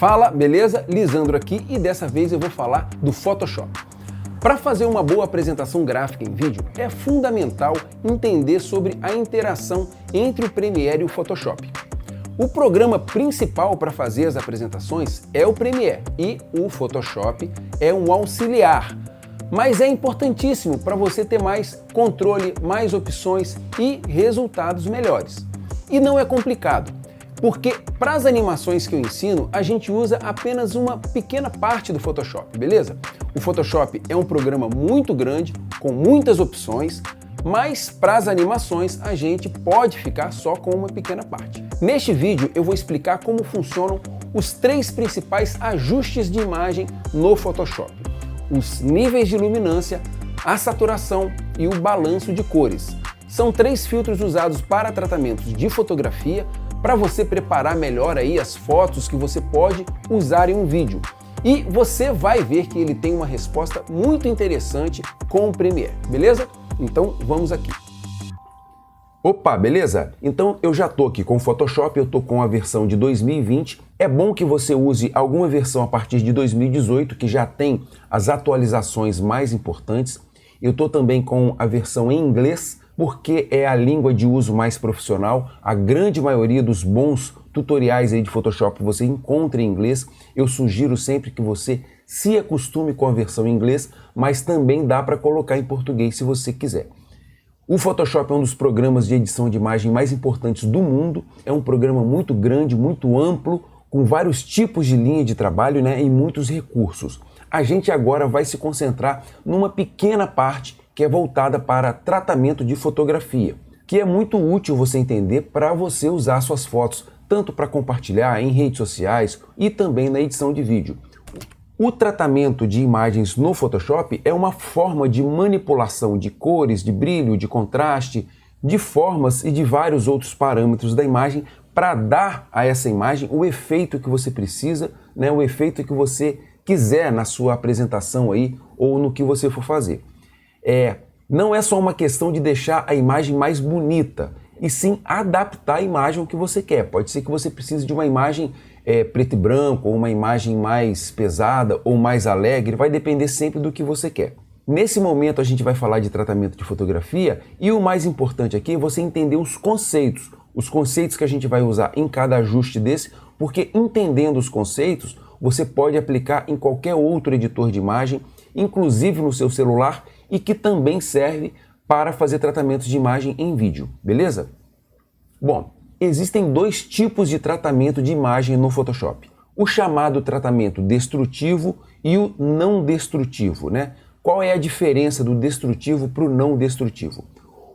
Fala, beleza? Lisandro aqui e dessa vez eu vou falar do Photoshop. Para fazer uma boa apresentação gráfica em vídeo, é fundamental entender sobre a interação entre o Premiere e o Photoshop. O programa principal para fazer as apresentações é o Premiere e o Photoshop é um auxiliar, mas é importantíssimo para você ter mais controle, mais opções e resultados melhores. E não é complicado, porque para as animações que eu ensino, a gente usa apenas uma pequena parte do Photoshop, beleza? O Photoshop é um programa muito grande, com muitas opções, mas para as animações a gente pode ficar só com uma pequena parte. Neste vídeo eu vou explicar como funcionam os 3 principais ajustes de imagem no Photoshop: os níveis de luminância, a saturação e o balanço de cores. São 3 filtros usados para tratamentos de fotografia, para você preparar melhor aí as fotos que você pode usar em um vídeo. E você vai ver que ele tem uma resposta muito interessante com o Premiere, beleza? Então vamos aqui. Opa, beleza? Então eu já tô aqui com o Photoshop, eu tô com a versão de 2020. É bom que você use alguma versão a partir de 2018, que já tem as atualizações mais importantes. Eu tô também com a versão em inglês, porque é a língua de uso mais profissional. A grande maioria dos bons tutoriais aí de Photoshop você encontra em inglês. Eu sugiro sempre que você se acostume com a versão em inglês, mas também dá para colocar em português se você quiser. O Photoshop é um dos programas de edição de imagem mais importantes do mundo. É um programa muito grande, muito amplo, com vários tipos de linha de trabalho, né, e muitos recursos. A gente agora vai se concentrar numa pequena parte que é voltada para tratamento de fotografia, que é muito útil você entender para você usar suas fotos, tanto para compartilhar em redes sociais e também na edição de vídeo. O tratamento de imagens no Photoshop é uma forma de manipulação de cores, de brilho, de contraste, de formas e de vários outros parâmetros da imagem para dar a essa imagem o efeito que você precisa, né, o efeito que você quiser na sua apresentação aí ou no que você for fazer. Não é só uma questão de deixar a imagem mais bonita, e sim adaptar a imagem ao que você quer. Pode ser que você precise de uma imagem preto e branco, ou uma imagem mais pesada ou mais alegre, vai depender sempre do que você quer. Nesse momento a gente vai falar de tratamento de fotografia, e o mais importante aqui é você entender os conceitos que a gente vai usar em cada ajuste desse, porque entendendo os conceitos, você pode aplicar em qualquer outro editor de imagem, inclusive no seu celular, e que também serve para fazer tratamentos de imagem em vídeo, beleza? Bom, existem 2 tipos de tratamento de imagem no Photoshop: o chamado tratamento destrutivo e o não destrutivo, né? Qual é a diferença do destrutivo para o não destrutivo?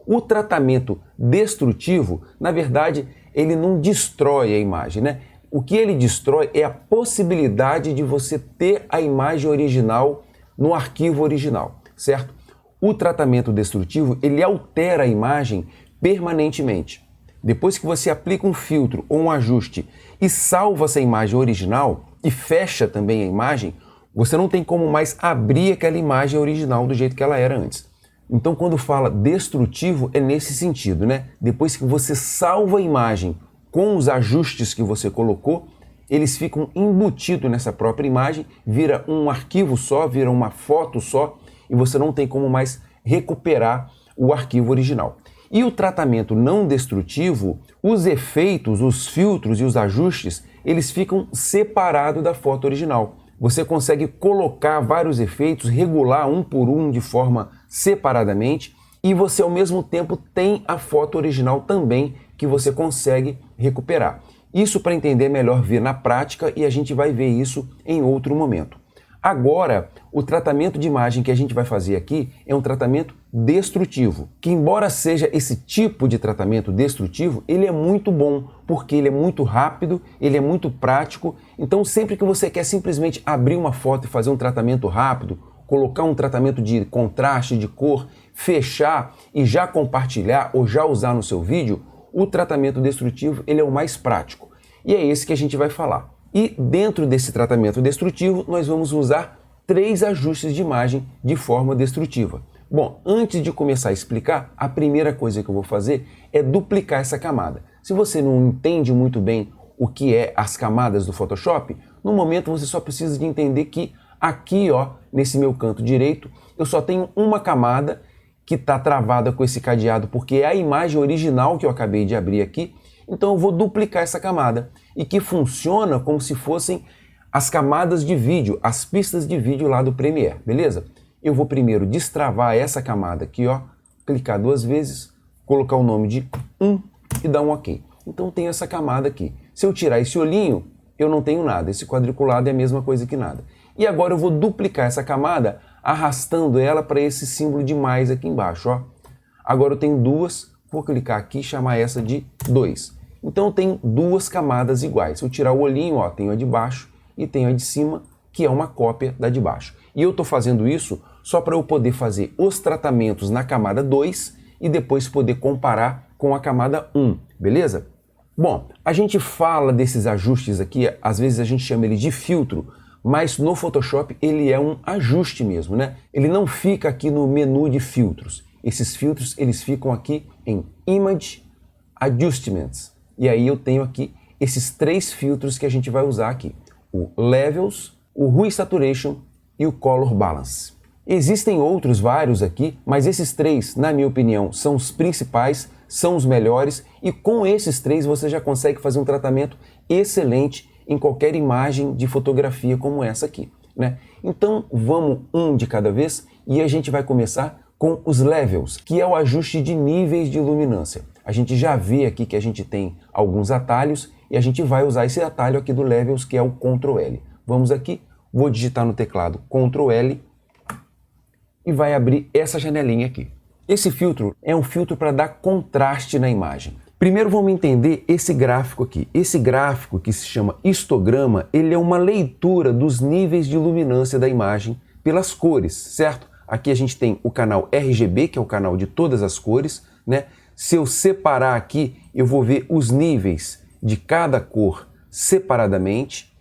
O tratamento destrutivo, na verdade, ele não destrói a imagem, né? O que ele destrói é a possibilidade de você ter a imagem original no arquivo original, certo? O tratamento destrutivo, ele altera a imagem permanentemente. Depois que você aplica um filtro ou um ajuste e salva essa imagem original e fecha também a imagem, você não tem como mais abrir aquela imagem original do jeito que ela era antes. Então, quando fala destrutivo, é nesse sentido, né? Depois que você salva a imagem com os ajustes que você colocou, eles ficam embutidos nessa própria imagem, vira um arquivo só, vira uma foto só, e você não tem como mais recuperar o arquivo original. E o tratamento não destrutivo, os efeitos, os filtros e os ajustes, eles ficam separados da foto original. Você consegue colocar vários efeitos, regular um por um de forma separadamente, e você ao mesmo tempo tem a foto original também que você consegue recuperar. Isso, para entender melhor, ver na prática, e a gente vai ver isso em outro momento. Agora, o tratamento de imagem que a gente vai fazer aqui é um tratamento destrutivo, que embora seja esse tipo de tratamento destrutivo, ele é muito bom, porque ele é muito rápido, ele é muito prático. Então, sempre que você quer simplesmente abrir uma foto e fazer um tratamento rápido, colocar um tratamento de contraste, de cor, fechar e já compartilhar ou já usar no seu vídeo, o tratamento destrutivo ele é o mais prático. E é esse que a gente vai falar. E dentro desse tratamento destrutivo, nós vamos usar 3 ajustes de imagem de forma destrutiva. Bom, antes de começar a explicar, a primeira coisa que eu vou fazer é duplicar essa camada. Se você não entende muito bem o que é as camadas do Photoshop, No momento você só precisa de entender que aqui, ó, nesse meu canto direito, eu só tenho uma camada que está travada com esse cadeado, porque é a imagem original que eu acabei de abrir aqui. Então eu vou duplicar essa camada e que funciona como se fossem as camadas de vídeo, as pistas de vídeo lá do Premiere, beleza? Eu vou primeiro destravar essa camada aqui, ó, clicar 2 vezes, colocar o nome de 1 e dar um OK. Então tem essa camada aqui. Se eu tirar esse olhinho, eu não tenho nada. Esse quadriculado é a mesma coisa que nada. E agora eu vou duplicar essa camada, arrastando ela para esse símbolo de mais aqui embaixo, ó. Agora eu tenho 2, vou clicar aqui e chamar essa de 2. Então eu tenho 2 camadas iguais. Se eu tirar o olhinho, ó, tenho a de baixo e tenho a de cima, que é uma cópia da de baixo. E eu estou fazendo isso só para eu poder fazer os tratamentos na camada 2 e depois poder comparar com a camada 1, beleza? Bom, a gente fala desses ajustes aqui, às vezes a gente chama ele de filtro, mas no Photoshop ele é um ajuste mesmo, né? Ele não fica aqui no menu de filtros. Esses filtros, eles ficam aqui em Image Adjustments. E aí eu tenho aqui esses 3 filtros que a gente vai usar aqui. O Levels, o Hue Saturation e o Color Balance. Existem outros vários aqui, mas esses 3, na minha opinião, são os principais, são os melhores, e com esses 3 você já consegue fazer um tratamento excelente em qualquer imagem de fotografia como essa aqui, né? Então vamos um de cada vez e a gente vai começar com os Levels, que é o ajuste de níveis de iluminância. A gente já vê aqui que a gente tem alguns atalhos e a gente vai usar esse atalho aqui do Levels, que é o Ctrl L. Vamos aqui, vou digitar no teclado Ctrl L e vai abrir essa janelinha aqui. Esse filtro é um filtro para dar contraste na imagem. Primeiro vamos entender esse gráfico aqui. Esse gráfico, que se chama histograma, ele é uma leitura dos níveis de iluminância da imagem pelas cores, certo? Aqui a gente tem o canal RGB, que é o canal de todas as cores, né? Se eu separar aqui, eu vou ver os níveis de cada cor separadamente,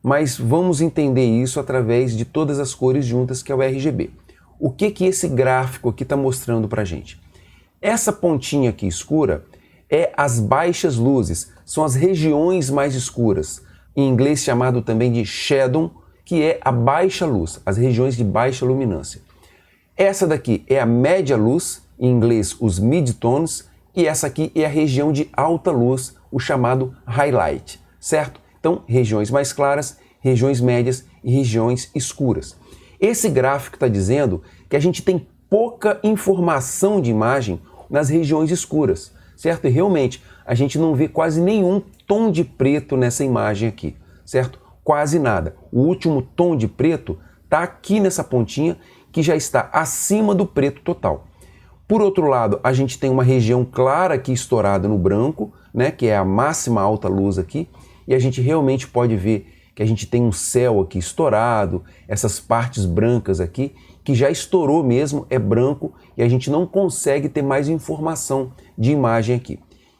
mas vamos entender isso através de todas as cores juntas, que é o RGB. O que que esse gráfico aqui está mostrando para a gente? Essa pontinha aqui escura é as baixas luzes, são as regiões mais escuras, em inglês chamado também de shadow, que é a baixa luz, as regiões de baixa luminância. Essa daqui é a média luz, em inglês os midtones, e essa aqui é a região de alta luz, o chamado highlight, certo? Então, regiões mais claras, regiões médias e regiões escuras. Esse gráfico está dizendo que a gente tem pouca informação de imagem nas regiões escuras, certo? E realmente, a gente não vê quase nenhum tom de preto nessa imagem aqui, certo? Quase nada. O último tom de preto está aqui nessa pontinha, que já está acima do preto total. Por outro lado, a gente tem uma região clara aqui estourada no branco, né, que é a máxima alta luz aqui, e a gente realmente pode ver que a gente tem um céu aqui estourado, essas partes brancas aqui, que já estourou mesmo, é branco, e a gente não consegue ter mais informação de imagem aqui.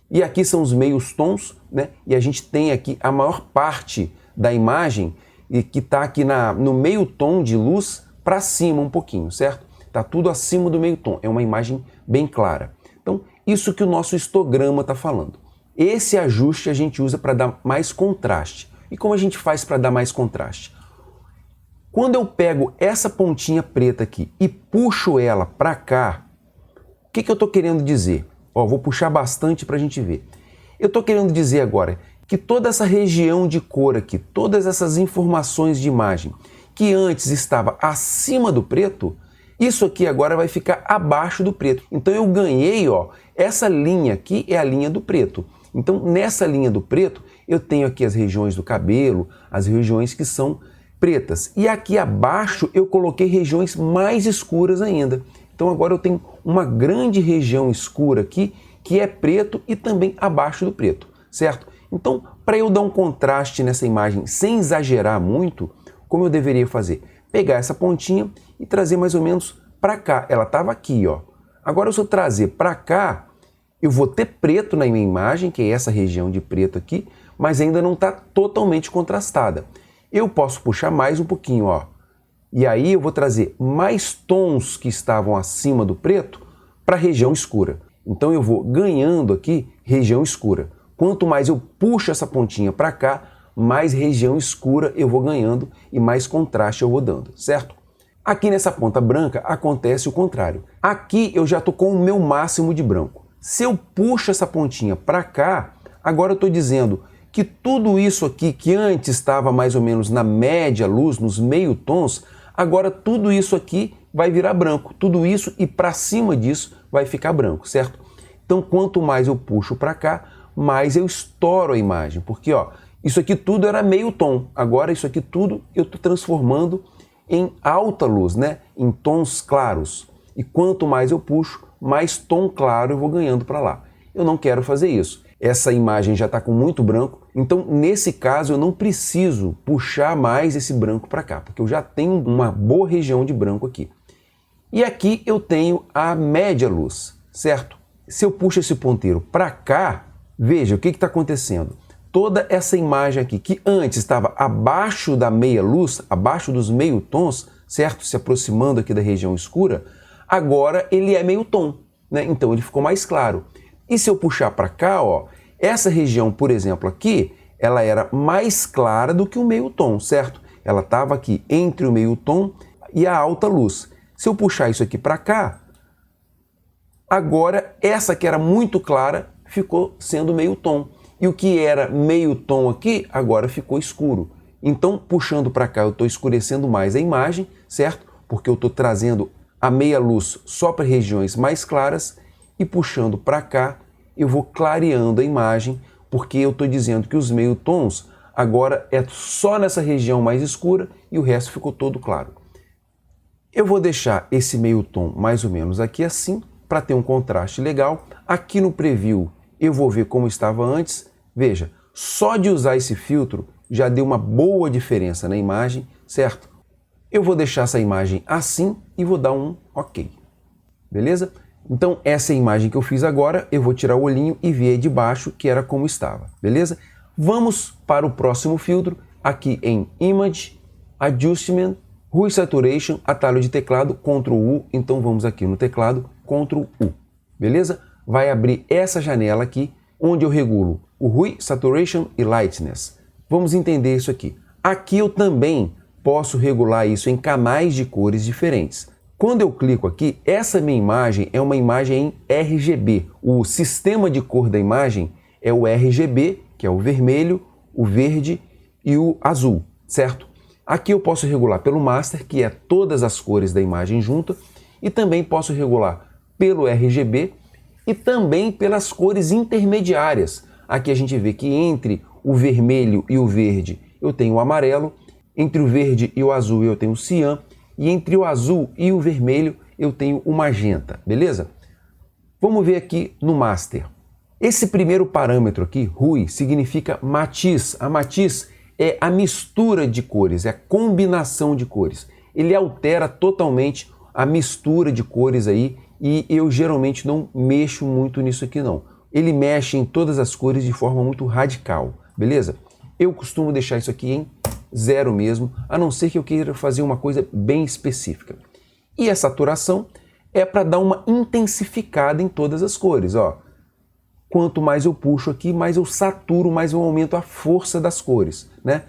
E aqui são os meios tons, né, e a gente tem aqui a maior parte da imagem, e que está aqui no meio tom de luz para cima um pouquinho, certo? Está tudo acima do meio tom, é uma imagem bem clara. Então, isso que o nosso histograma está falando. Esse ajuste a gente usa para dar mais contraste. E como a gente faz para dar mais contraste? Quando eu pego essa pontinha preta aqui e puxo ela para cá, o que eu estou querendo dizer? Ó, vou puxar bastante para a gente ver. Eu estou querendo dizer agora que toda essa região de cor aqui, todas essas informações de imagem que antes estava acima do preto, isso aqui agora vai ficar abaixo do preto. Então eu ganhei, ó, essa linha aqui é a linha do preto. Então nessa linha do preto eu tenho aqui as regiões do cabelo, as regiões que são pretas. E aqui abaixo eu coloquei regiões mais escuras ainda. Então agora eu tenho uma grande região escura aqui que é preto e também abaixo do preto, certo? Então, para eu dar um contraste nessa imagem sem exagerar muito, como eu deveria fazer? Pegar essa pontinha e trazer mais ou menos para cá. Ela estava aqui, ó. Agora, se eu trazer para cá, eu vou ter preto na minha imagem, que é essa região de preto aqui, mas ainda não está totalmente contrastada. Eu posso puxar mais um pouquinho, ó. E aí eu vou trazer mais tons que estavam acima do preto para a região escura. Então eu vou ganhando aqui região escura. Quanto mais eu puxo essa pontinha para cá, mais região escura eu vou ganhando e mais contraste eu vou dando, certo? Aqui nessa ponta branca acontece o contrário. Aqui eu já estou com o meu máximo de branco. Se eu puxo essa pontinha para cá, agora eu estou dizendo que tudo isso aqui que antes estava mais ou menos na média luz, nos meio tons, agora tudo isso aqui vai virar branco. Tudo isso e para cima disso vai ficar branco, certo? Então quanto mais eu puxo para cá, mais eu estouro a imagem. Porque ó, isso aqui tudo era meio tom. Agora isso aqui tudo eu estou transformando em alta luz, né? Em tons claros. E quanto mais eu puxo, mais tom claro eu vou ganhando para lá. Eu não quero fazer isso. Essa imagem já está com muito branco, então nesse caso eu não preciso puxar mais esse branco para cá, porque eu já tenho uma boa região de branco aqui. E aqui eu tenho a média luz, certo? Se eu puxo esse ponteiro para cá, veja o que está acontecendo. Toda essa imagem aqui, que antes estava abaixo da meia luz, abaixo dos meio tons, certo? Se aproximando aqui da região escura, agora ele é meio tom, né? Então ele ficou mais claro. E se eu puxar para cá, ó, essa região, por exemplo, aqui, ela era mais clara do que o meio tom, certo? Ela estava aqui entre o meio tom e a alta luz. Se eu puxar isso aqui para cá, agora essa que era muito clara ficou sendo meio tom. E o que era meio tom aqui, agora ficou escuro. Então, puxando para cá, eu estou escurecendo mais a imagem, certo? Porque eu estou trazendo a meia luz só para regiões mais claras e puxando para cá, eu vou clareando a imagem, porque eu estou dizendo que os meio tons agora é só nessa região mais escura e o resto ficou todo claro. Eu vou deixar esse meio tom mais ou menos aqui assim, para ter um contraste legal. Aqui no preview eu vou ver como estava antes. Veja, só de usar esse filtro já deu uma boa diferença na imagem, certo? Eu vou deixar essa imagem assim e vou dar um OK. Beleza? Então essa é a imagem que eu fiz agora, eu vou tirar o olhinho e ver de baixo que era como estava, beleza? Vamos para o próximo filtro, aqui em Image, Adjustment, Hue Saturation, atalho de teclado, Ctrl U, então vamos aqui no teclado, Ctrl U, beleza? Vai abrir essa janela aqui, onde eu regulo o Hue, Saturation e Lightness. Vamos entender isso aqui. Aqui eu também posso regular isso em canais de cores diferentes. Quando eu clico aqui, essa minha imagem é uma imagem em RGB. O sistema de cor da imagem é o RGB, que é o vermelho, o verde e o azul, certo? Aqui eu posso regular pelo Master, que é todas as cores da imagem junta, e também posso regular pelo RGB e também pelas cores intermediárias. Aqui a gente vê que entre o vermelho e o verde eu tenho o amarelo, entre o verde e o azul eu tenho o cian, e entre o azul e o vermelho eu tenho o magenta, beleza? Vamos ver aqui no Master. Esse primeiro parâmetro aqui, Hue, significa matiz. A matiz é a mistura de cores, é a combinação de cores. Ele altera totalmente a mistura de cores aí e eu geralmente não mexo muito nisso aqui não. Ele mexe em todas as cores de forma muito radical, beleza? Eu costumo deixar isso aqui em 0 mesmo, a não ser que eu queira fazer uma coisa bem específica. E a saturação é para dar uma intensificada em todas as cores, ó. Quanto mais eu puxo aqui, mais eu saturo, mais eu aumento a força das cores, né?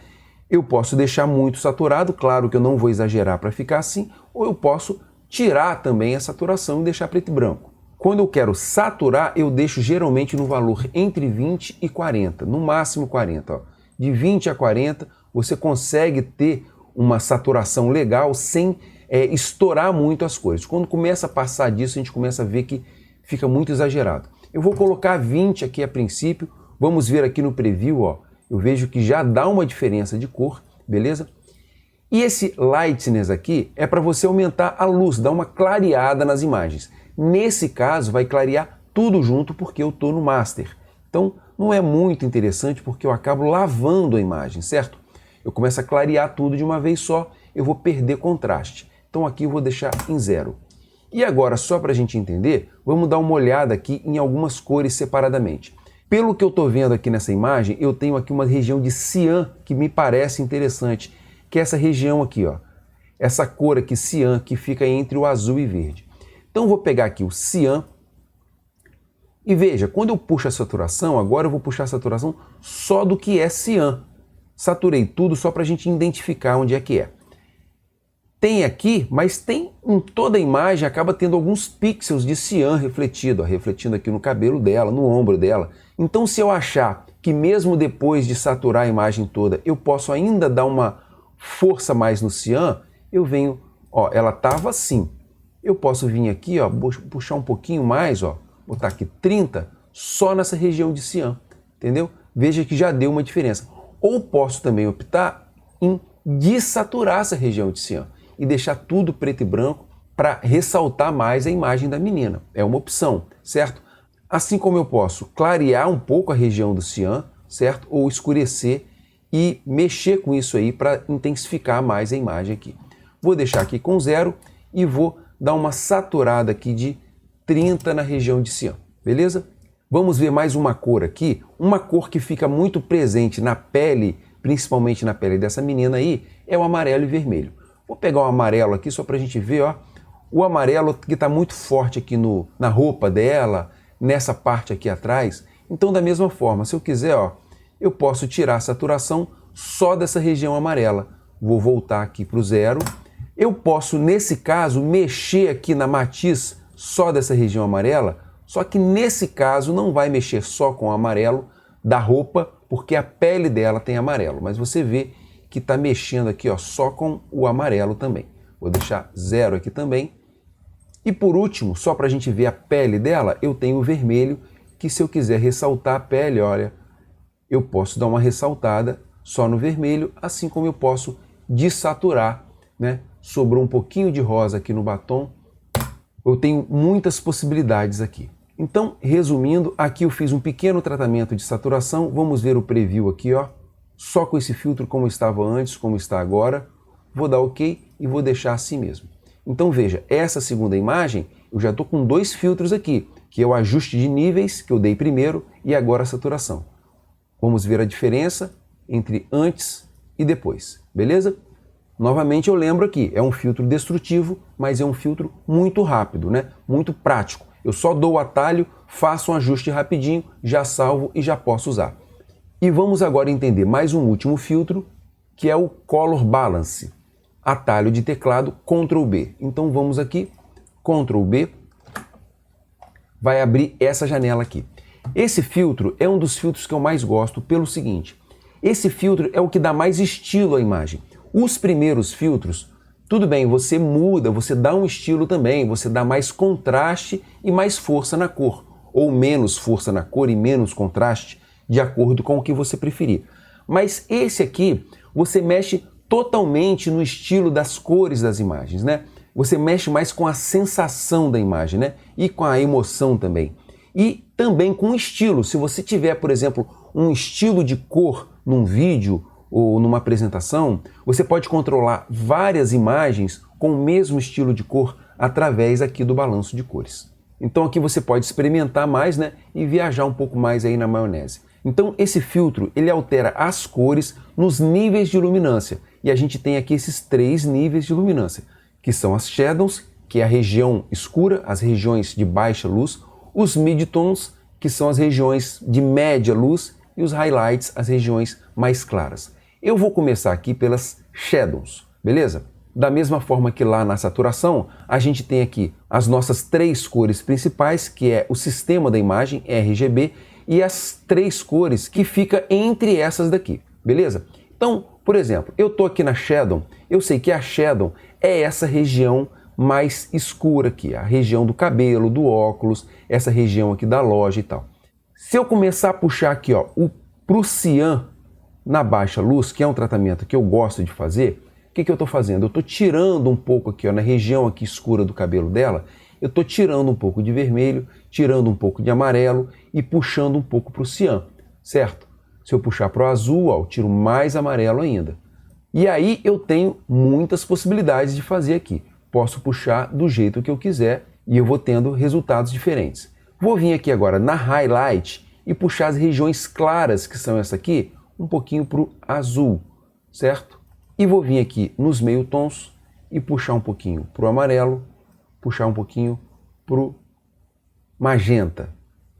Eu posso deixar muito saturado, claro que eu não vou exagerar para ficar assim, ou eu posso tirar também a saturação e deixar preto e branco. Quando eu quero saturar, eu deixo geralmente no valor entre 20 e 40, no máximo 40, ó. De 20 a 40, você consegue ter uma saturação legal sem estourar muito as cores. Quando começa a passar disso, a gente começa a ver que fica muito exagerado. Eu vou colocar 20 aqui a princípio, vamos ver aqui no preview, ó. Eu vejo que já dá uma diferença de cor, beleza? E esse Lightness aqui é para você aumentar a luz, dar uma clareada nas imagens. Nesse caso, vai clarear tudo junto porque eu estou no Master. Então, não é muito interessante porque eu acabo lavando a imagem, certo? Eu começo a clarear tudo de uma vez só, eu vou perder contraste. Então aqui eu vou deixar em 0. E agora, só para a gente entender, vamos dar uma olhada aqui em algumas cores separadamente. Pelo que eu estou vendo aqui nessa imagem, eu tenho aqui uma região de cian que me parece interessante, que é essa região aqui, ó. Essa cor aqui, cian, que fica entre o azul e verde. Então eu vou pegar aqui o cian e veja, quando eu puxo a saturação, agora eu vou puxar a saturação só do que é cian. saturei tudo só para a gente identificar onde é que é. Tem aqui, mas tem em toda a imagem, acaba tendo alguns pixels de cian refletido, ó, refletindo aqui no cabelo dela, no ombro dela. Então se eu achar que mesmo depois de saturar a imagem toda, eu posso ainda dar uma força mais no cian, eu venho, ó, ela estava assim. Eu posso vir aqui, ó, puxar um pouquinho mais, ó, botar aqui 30, só nessa região de cian, entendeu? Veja que já deu uma diferença. Ou posso também optar em dessaturar essa região de cian e deixar tudo preto e branco para ressaltar mais a imagem da menina. É uma opção, certo? Assim como eu posso clarear um pouco a região do cian, certo? Ou escurecer e mexer com isso aí para intensificar mais a imagem aqui. Vou deixar aqui com 0 e vou dar uma saturada aqui de 30 na região de cian, beleza? Vamos ver mais uma cor aqui, uma cor que fica muito presente na pele, principalmente na pele dessa menina aí, é o amarelo e vermelho. Vou pegar o amarelo aqui só para a gente ver, ó, o amarelo que está muito forte aqui na roupa dela, nessa parte aqui atrás. Então da mesma forma, se eu quiser, ó, eu posso tirar a saturação só dessa região amarela. Vou voltar aqui para o 0. Eu posso, nesse caso, mexer aqui na matiz só dessa região amarela, só que nesse caso não vai mexer só com o amarelo da roupa, porque a pele dela tem amarelo, mas você vê que está mexendo aqui, ó, só com o amarelo também. Vou deixar 0 aqui também. E por último, só para a gente ver a pele dela, eu tenho o vermelho, que se eu quiser ressaltar a pele, olha, eu posso dar uma ressaltada só no vermelho, assim como eu posso dessaturar, né? Sobrou um pouquinho de rosa aqui no batom. Eu tenho muitas possibilidades aqui. Então, resumindo, aqui eu fiz um pequeno tratamento de saturação. Vamos ver o preview aqui, ó. Só com esse filtro como estava antes, como está agora. Vou dar OK e vou deixar assim mesmo. Então veja, essa segunda imagem, eu já estou com 2 filtros aqui, que é o ajuste de níveis, que eu dei primeiro, e agora a saturação. Vamos ver a diferença entre antes e depois, beleza? Novamente eu lembro aqui, é um filtro destrutivo, mas é um filtro muito rápido, né? Muito prático. Eu só dou o atalho, faço um ajuste rapidinho, já salvo e já posso usar. E vamos agora entender mais um último filtro, que é o Color Balance. Atalho de teclado Ctrl B. Então vamos aqui, Ctrl B, vai abrir essa janela aqui. Esse filtro é um dos filtros que eu mais gosto pelo seguinte, esse filtro é o que dá mais estilo à imagem. Os primeiros filtros, tudo bem, você muda, você dá um estilo também, você dá mais contraste e mais força na cor, ou menos força na cor e menos contraste, de acordo com o que você preferir. Mas esse aqui, você mexe totalmente no estilo das cores das imagens, né? Você mexe mais com a sensação da imagem, né? E com a emoção também. E também com o estilo. Se você tiver, por exemplo, um estilo de cor num vídeo ou numa apresentação, você pode controlar várias imagens com o mesmo estilo de cor através aqui do balanço de cores. Então aqui você pode experimentar mais, né? E viajar um pouco mais aí na maionese. Então esse filtro, ele altera as cores nos níveis de luminância. E a gente tem aqui esses 3 níveis de luminância, que são as shadows, que é a região escura, as regiões de baixa luz, os midtones, que são as regiões de média luz, e os highlights, as regiões mais claras. Eu vou começar aqui pelas shadows, beleza? Da mesma forma que lá na saturação, a gente tem aqui as nossas 3 cores principais, que é o sistema da imagem, RGB, e as 3 cores que fica entre essas daqui, beleza? Então, por exemplo, eu estou aqui na Shadow, eu sei que a Shadow é essa região mais escura aqui, a região do cabelo, do óculos, essa região aqui da loja e tal. Se eu começar a puxar aqui, ó, pro cian na baixa luz, que é um tratamento que eu gosto de fazer, o que eu estou fazendo? Eu estou tirando um pouco aqui, ó, na região aqui escura do cabelo dela, eu estou tirando um pouco de vermelho, tirando um pouco de amarelo e puxando um pouco para o cian, certo? Se eu puxar para o azul, ó, eu tiro mais amarelo ainda. E aí eu tenho muitas possibilidades de fazer aqui. Posso puxar do jeito que eu quiser e eu vou tendo resultados diferentes. Vou vir aqui agora na Highlight e puxar as regiões claras, que são essa aqui, um pouquinho para o azul, certo? E vou vir aqui nos meio tons e puxar um pouquinho para o amarelo, puxar um pouquinho para o magenta.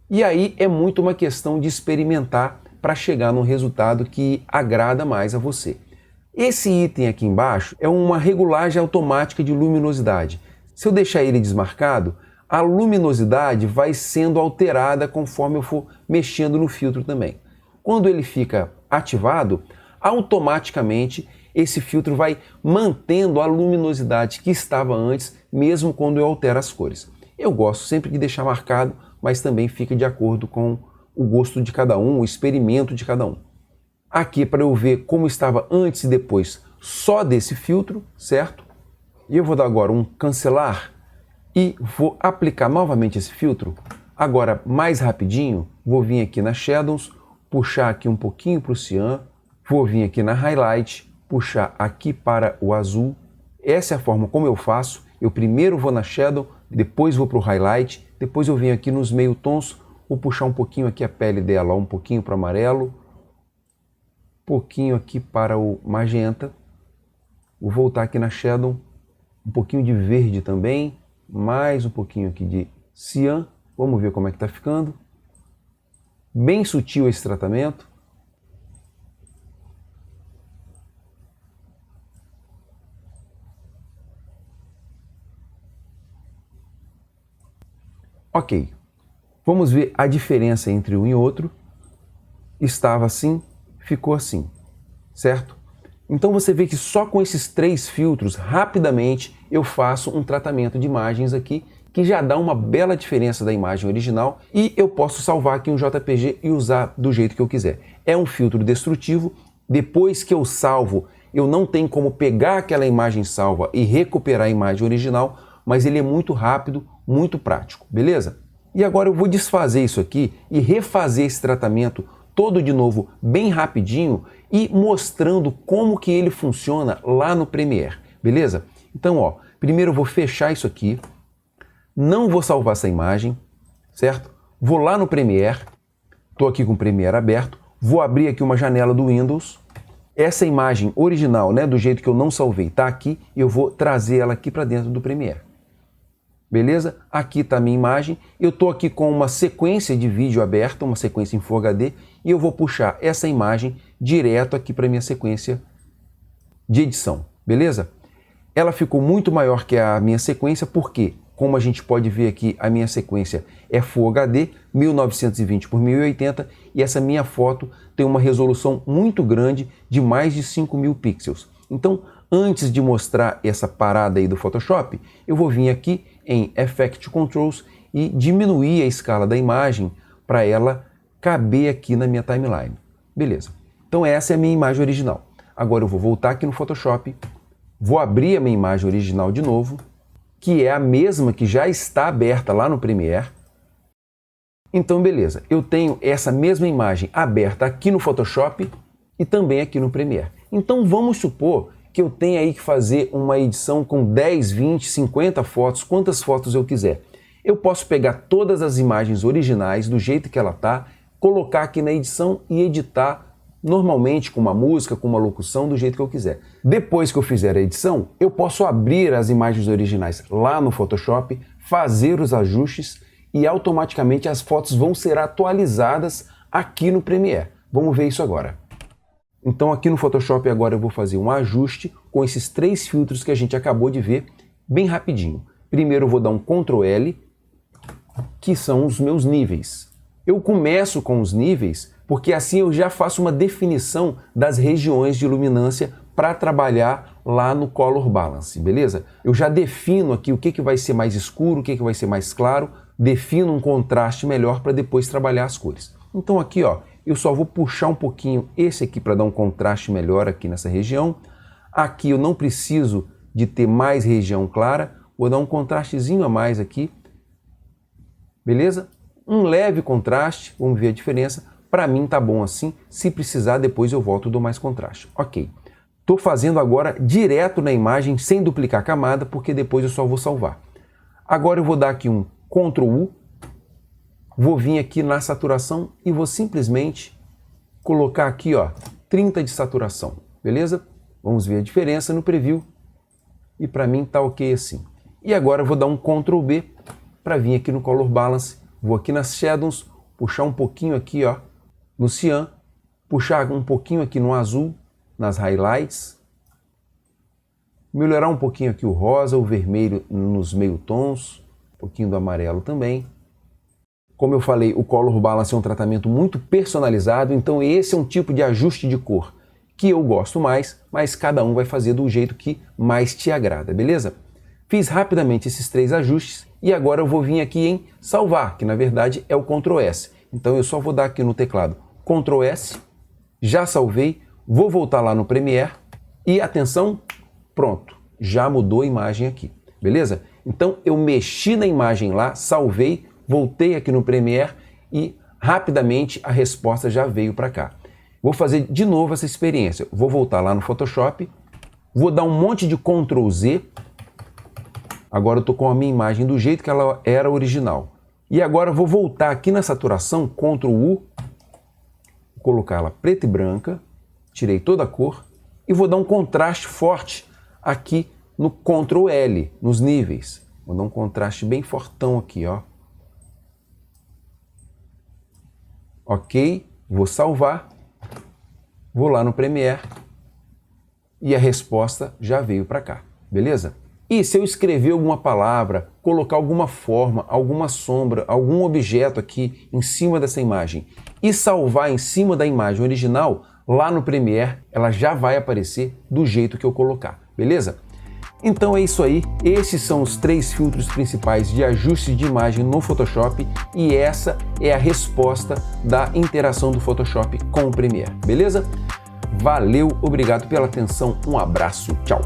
E aí é muito uma questão de experimentar para chegar num resultado que agrada mais a você. Esse item aqui embaixo é uma regulagem automática de luminosidade. Se eu deixar ele desmarcado, a luminosidade vai sendo alterada conforme eu for mexendo no filtro também. Quando ele fica ativado, automaticamente esse filtro vai mantendo a luminosidade que estava antes, mesmo quando eu altero as cores. Eu gosto sempre de deixar marcado, mas também fica de acordo com o gosto de cada um, o experimento de cada um. Aqui para eu ver como estava antes e depois só desse filtro, certo? E eu vou dar agora um cancelar e vou aplicar novamente esse filtro. Agora, mais rapidinho, vou vir aqui na Shadows, puxar aqui um pouquinho para o cian, vou vir aqui na Highlight, puxar aqui para o azul. Essa é a forma como eu faço. Eu primeiro vou na Shadow, depois vou para o Highlight, depois eu venho aqui nos meio tons, vou puxar um pouquinho aqui a pele dela, um pouquinho para o amarelo, um pouquinho aqui para o magenta. Vou voltar aqui na Shadow, um pouquinho de verde também, mais um pouquinho aqui de cian. Vamos ver como é que está ficando. Bem sutil esse tratamento. Ok, vamos ver a diferença entre um e outro. Estava assim, ficou assim, certo? Então você vê que só com esses 3 filtros, rapidamente, eu faço um tratamento de imagens aqui, que já dá uma bela diferença da imagem original, e eu posso salvar aqui um JPG e usar do jeito que eu quiser. É um filtro destrutivo, depois que eu salvo, eu não tenho como pegar aquela imagem salva e recuperar a imagem original, mas ele é muito rápido, muito prático, beleza? E agora eu vou desfazer isso aqui e refazer esse tratamento todo de novo, bem rapidinho, e mostrando como que ele funciona lá no Premiere, beleza? Então, ó, primeiro eu vou fechar isso aqui, não vou salvar essa imagem, certo? Vou lá no Premiere, estou aqui com o Premiere aberto, vou abrir aqui uma janela do Windows, essa imagem original, né, do jeito que eu não salvei, tá aqui, e eu vou trazer ela aqui para dentro do Premiere. Beleza? Aqui está a minha imagem, eu estou aqui com uma sequência de vídeo aberta, uma sequência em Full HD, e eu vou puxar essa imagem direto aqui para a minha sequência de edição, beleza? Ela ficou muito maior que a minha sequência, porque, como a gente pode ver aqui, a minha sequência é Full HD, 1920 por 1080, e essa minha foto tem uma resolução muito grande, de mais de 5.000 pixels. Então, antes de mostrar essa parada aí do Photoshop, eu vou vir aqui em Effect Controls e diminuir a escala da imagem para ela caber aqui na minha timeline. Beleza. Então essa é a minha imagem original. Agora eu vou voltar aqui no Photoshop, vou abrir a minha imagem original de novo, que é a mesma que já está aberta lá no Premiere. Então beleza, eu tenho essa mesma imagem aberta aqui no Photoshop e também aqui no Premiere. Então vamos supor que eu tenha aí que fazer uma edição com 10, 20, 50 fotos, quantas fotos eu quiser. Eu posso pegar todas as imagens originais do jeito que ela está, colocar aqui na edição e editar normalmente com uma música, com uma locução, do jeito que eu quiser. Depois que eu fizer a edição, eu posso abrir as imagens originais lá no Photoshop, fazer os ajustes e automaticamente as fotos vão ser atualizadas aqui no Premiere. Vamos ver isso agora. Então aqui no Photoshop agora eu vou fazer um ajuste com esses 3 filtros que a gente acabou de ver, bem rapidinho. Primeiro eu vou dar um Ctrl L, que são os meus níveis. Eu começo com os níveis, porque assim eu já faço uma definição das regiões de luminância para trabalhar lá no Color Balance, beleza? Eu já defino aqui o que vai ser mais escuro, o que vai ser mais claro, defino um contraste melhor para depois trabalhar as cores. Então aqui, ó, eu só vou puxar um pouquinho esse aqui para dar um contraste melhor aqui nessa região. Aqui eu não preciso de ter mais região clara, vou dar um contrastezinho a mais aqui, beleza? Um leve contraste, vamos ver a diferença. Para mim tá bom assim, se precisar depois eu volto e dou mais contraste. Ok, estou fazendo agora direto na imagem, sem duplicar camada, porque depois eu só vou salvar. Agora eu vou dar aqui um Ctrl U, vou vir aqui na saturação e vou simplesmente colocar aqui, ó, 30 de saturação, beleza? Vamos ver a diferença no preview e para mim tá ok assim. E agora eu vou dar um Ctrl B para vir aqui no Color Balance, vou aqui nas Shadows, puxar um pouquinho aqui, ó, no Cyan puxar um pouquinho aqui no azul, nas highlights, melhorar um pouquinho aqui o rosa, o vermelho nos meio tons, um pouquinho do amarelo também. Como eu falei, o Color Balance é um tratamento muito personalizado, então esse é um tipo de ajuste de cor que eu gosto mais, mas cada um vai fazer do jeito que mais te agrada, beleza? Fiz rapidamente esses 3 ajustes e agora eu vou vir aqui em salvar, que na verdade é o Ctrl S. Então eu só vou dar aqui no teclado Ctrl S, já salvei, vou voltar lá no Premiere e atenção, pronto, já mudou a imagem aqui, beleza? Então eu mexi na imagem lá, salvei, voltei aqui no Premiere e rapidamente a resposta já veio para cá. Vou fazer de novo essa experiência, vou voltar lá no Photoshop, vou dar um monte de Ctrl Z, agora eu estou com a minha imagem do jeito que ela era original. E agora eu vou voltar aqui na saturação, Ctrl U, vou colocar ela preta e branca, tirei toda a cor e vou dar um contraste forte aqui no Ctrl L, nos níveis. Vou dar um contraste bem fortão aqui, ó. Ok, vou salvar, vou lá no Premiere e a resposta já veio para cá, beleza? E se eu escrever alguma palavra, colocar alguma forma, alguma sombra, algum objeto aqui em cima dessa imagem e salvar em cima da imagem original, lá no Premiere ela já vai aparecer do jeito que eu colocar, beleza? Então é isso aí, esses são os 3 filtros principais de ajuste de imagem no Photoshop e essa é a resposta da interação do Photoshop com o Premiere, beleza? Valeu, obrigado pela atenção, um abraço, tchau!